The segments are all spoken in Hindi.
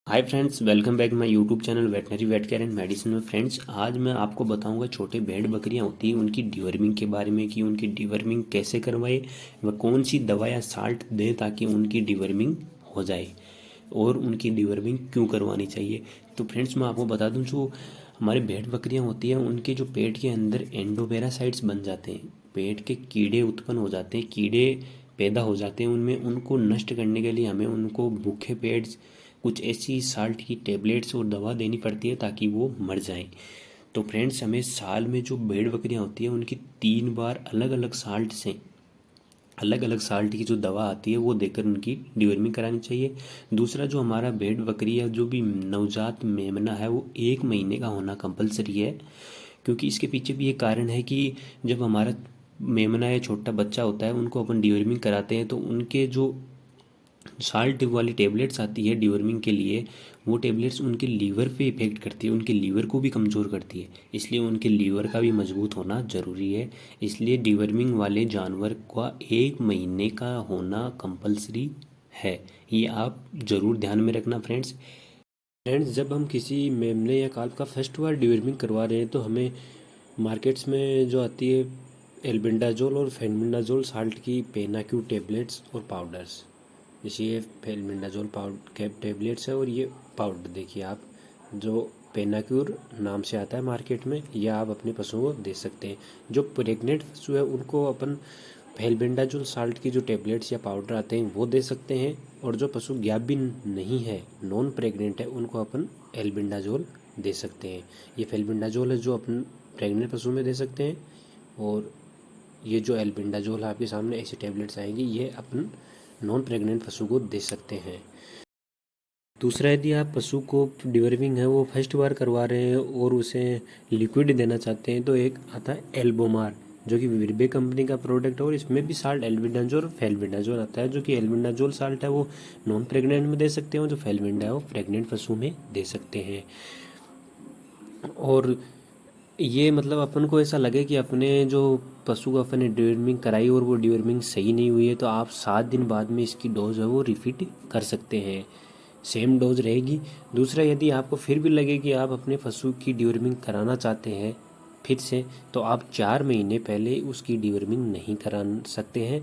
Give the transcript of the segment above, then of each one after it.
Hi friends, welcome back my YouTube channel veterinary vet care and medicine में। फ्रेंड्स, आज मैं आपको बताऊंगा छोटे भेड़ बकरियां होती हैं उनकी डिवर्मिंग के बारे में कि उनकी डिवर्मिंग कैसे करवाए व कौन सी दवा या साल्ट दें ताकि उनकी डिवर्मिंग हो जाए और उनकी डिवर्मिंग क्यों करवानी चाहिए। तो फ्रेंड्स, मैं आपको बता दूं, जो हमारे भेड़ बकरियां होती हैं उनके जो पेट के अंदर एंडोपेरासाइट्स बन जाते हैं, पेट के कीड़े उत्पन्न हो जाते हैं, कीड़े पैदा हो जाते हैं उनमें। उनको नष्ट करने के लिए हमें उनको भूखे पेट कुछ ऐसी साल्ट की टेबलेट्स और दवा देनी पड़ती है ताकि वो मर जाएं। तो फ्रेंड्स, हमें साल में जो भेड़ बकरियां होती हैं उनकी 3 बार अलग अलग साल्ट से अलग अलग साल्ट की जो दवा आती है वो देकर उनकी डिवर्मिंग करानी चाहिए। दूसरा, जो हमारा भेड़ बकरी या जो भी नवजात मेमना है वो 1 महीने का होना कंपलसरी है, क्योंकि इसके पीछे भी एक कारण है कि जब हमारा मेमना या छोटा बच्चा होता है उनको अपन डिवर्मिंग कराते हैं तो उनके जो साल्ट वाली टेबलेट्स आती है डिवर्मिंग के लिए, वो टेबलेट्स उनके लीवर पे इफेक्ट करती है, उनके लीवर को भी कमज़ोर करती है। इसलिए उनके लीवर का भी मजबूत होना ज़रूरी है। इसलिए डिवर्मिंग वाले जानवर का 1 महीने का होना कंपलसरी है। ये आप ज़रूर ध्यान में रखना फ्रेंड्स। जब हम किसी मेमने या काल्व का फर्स्ट बार डिवर्मिंग करवा रहे हैं तो हमें मार्केट्स में जो आती है एल्बेंडाजोल और फेनबिंडाजोल साल्ट की पेनाक्यू टेबलेट्स और पाउडर्स, जैसे ये फेनबिंडाजोल कैप टेबलेट्स है और ये पाउडर देखिए आप, जो पेनाक्यूर नाम से आता है मार्केट में, यह आप अपने पशुओं को दे सकते हैं। जो प्रेग्नेंट पशु है उनको अपन फेलबिंडाजोल साल्ट की जो टेबलेट्स या पाउडर आते हैं वो दे सकते हैं, और जो पशु ज्ञाबिन नहीं है, नॉन प्रेग्नेंट है, उनको अपन एल्बिंडाजोल दे सकते हैं। ये फेलबिंडाजोल है जो अपन प्रेग्नेंट पशु में दे सकते हैं, और ये जो एल्बिंडाजोल है आपके सामने ऐसी टेबलेट्स आएंगी, ये अपन नॉन प्रेग्नेंट पशु को दे सकते हैं। दूसरा, यदि आप पशु को डिवर्मिंग है वो फर्स्ट बार करवा रहे हैं और उसे लिक्विड देना चाहते हैं तो एक आता है एल्बोमार, जो कि विरबे कंपनी का प्रोडक्ट है, और इसमें भी साल्ट एल्बिंडाजोल और फेल्बिंडाजोल आता है। जो कि एल्बिंडाजोल साल्ट है वो नॉन प्रेग्नेंट में दे सकते हैं, जो फेल्बिंडा है वो प्रेग्नेंट पशु में दे सकते हैं। और ये मतलब अपन को ऐसा लगे कि अपने जो पशु को अपने डिवर्मिंग कराई और वो डिवर्मिंग सही नहीं हुई है तो आप 7 दिन बाद में इसकी डोज है वो रिपीट कर सकते हैं, सेम डोज रहेगी। दूसरा, यदि आपको फिर भी लगे कि आप अपने पशु की डिवर्मिंग कराना चाहते हैं फिर से, तो आप 4 महीने पहले उसकी डिवर्मिंग नहीं करा सकते हैं।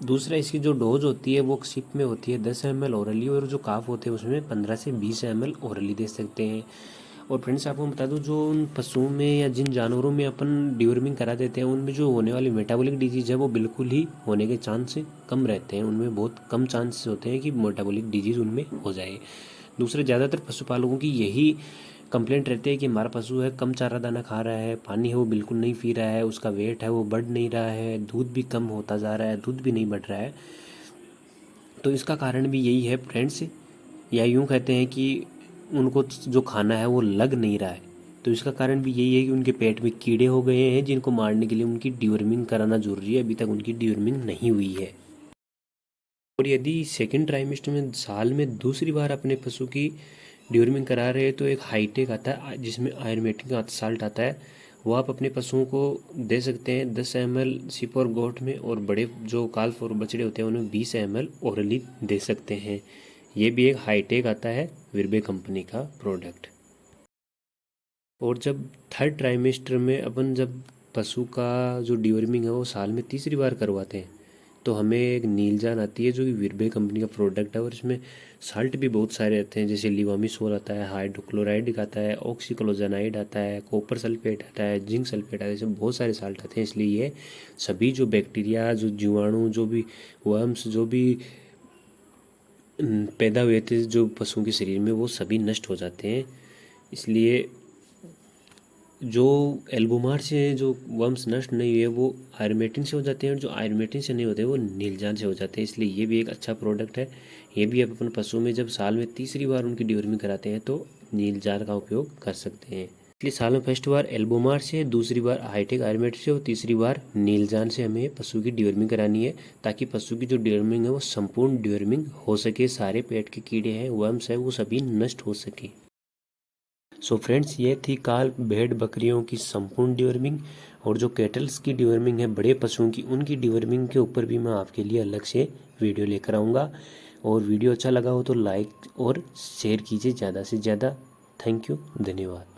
दूसरा, इसकी जो डोज होती है वो सिप में होती है 10 ml ओरली, और जो काफ होते हैं उसमें 15 से 20 ml ओरली दे सकते हैं। और फ्रेंड्स, आपको बता दूं, जो उन पशुओं में या जिन जानवरों में अपन डिवर्मिंग करा देते हैं उनमें जो होने वाली मेटाबॉलिक डिजीज़ है वो बिल्कुल ही होने के चांस कम रहते हैं, उनमें बहुत कम चांसेस होते हैं कि मेटाबॉलिक डिजीज़ उनमें हो जाए। दूसरे, ज़्यादातर पशुपालकों की यही कंप्लेंट रहती है कि हमारा पशु है कम चारा दाना खा रहा है, पानी है वो बिल्कुल नहीं पी रहा है, उसका वेट है वो बढ़ नहीं रहा है, दूध भी कम होता जा रहा है, दूध भी नहीं बढ़ रहा है। तो इसका कारण भी यही है फ्रेंड्स, या यूँ कहते हैं कि उनको जो खाना है वो लग नहीं रहा है। तो इसका कारण भी यही है कि उनके पेट में कीड़े हो गए हैं जिनको मारने के लिए उनकी डिवर्मिंग कराना जरूरी है। अभी तक उनकी डिवर्मिंग नहीं हुई है। और यदि सेकेंड ट्राइमेस्टर में साल में दूसरी बार अपने पशु की डिवर्मिंग करा रहे हैं तो एक हाईटेक आता है जिसमें आयुर्वेदिक का साल्ट आता है, वो आप अपने पशुओं को दे सकते हैं 10 ml सिप और गोट में, और बड़े जो काल्फ और बछड़े होते हैं उन्हें 20 ml ओरली दे सकते हैं। ये भी एक हाईटेक आता है विरबे कंपनी का प्रोडक्ट। और जब थर्ड ट्राइमेस्टर में अपन जब पशु का जो डिवर्मिंग है वो साल में तीसरी बार करवाते हैं तो हमें एक नीलजान आती है जो कि विरबे कंपनी का प्रोडक्ट है, और इसमें साल्ट भी बहुत सारे आते हैं, जैसे लिवामिसोल आता है, हाइड्रोक्लोराइड आता है, ऑक्सीक्लोजानाइड आता है, कॉपर सल्फेट आता है, जिंक सल्फेट आता है, ऐसे बहुत सारे साल्ट आते हैं। इसलिए ये सभी जो बैक्टीरिया, जो जीवाणु, जो भी वर्म्स, जो भी पैदा हुए थे जो पशुओं के शरीर में, वो सभी नष्ट हो जाते हैं। इसलिए जो एल्बोमार से जो वर्म्स नष्ट नहीं हुए वो आयरमेटिन से हो जाते हैं, और जो आयरमेटिन से नहीं होते वो नीलजान से हो जाते हैं। इसलिए ये भी एक अच्छा प्रोडक्ट है। ये भी आप अपने पशुओं में जब साल में तीसरी बार उनकी डिवर्मिंग कराते हैं तो नीलजान का उपयोग कर सकते हैं। इसलिए साल में फर्स्ट बार एल्बोमार से, दूसरी बार हाईटेक आयरमेटिन से और तीसरी बार नीलजान से हमें पशु की डिवर्मिंग करानी है, ताकि पशु की जो डिवर्मिंग है वो संपूर्ण डिवर्मिंग हो सके, सारे पेट के कीड़े हैं, वर्म्स हैं, वो सभी नष्ट हो सके। सो फ्रेंड्स, ये थी काल भेड़ बकरियों की संपूर्ण डिवर्मिंग, और जो कैटल्स की डिवर्मिंग है बड़े पशुओं की, उनकी डिवर्मिंग के ऊपर भी मैं आपके लिए अलग से वीडियो लेकर आऊँगा। और वीडियो अच्छा लगा हो तो लाइक और शेयर कीजिए ज़्यादा से ज़्यादा। थैंक यू, धन्यवाद।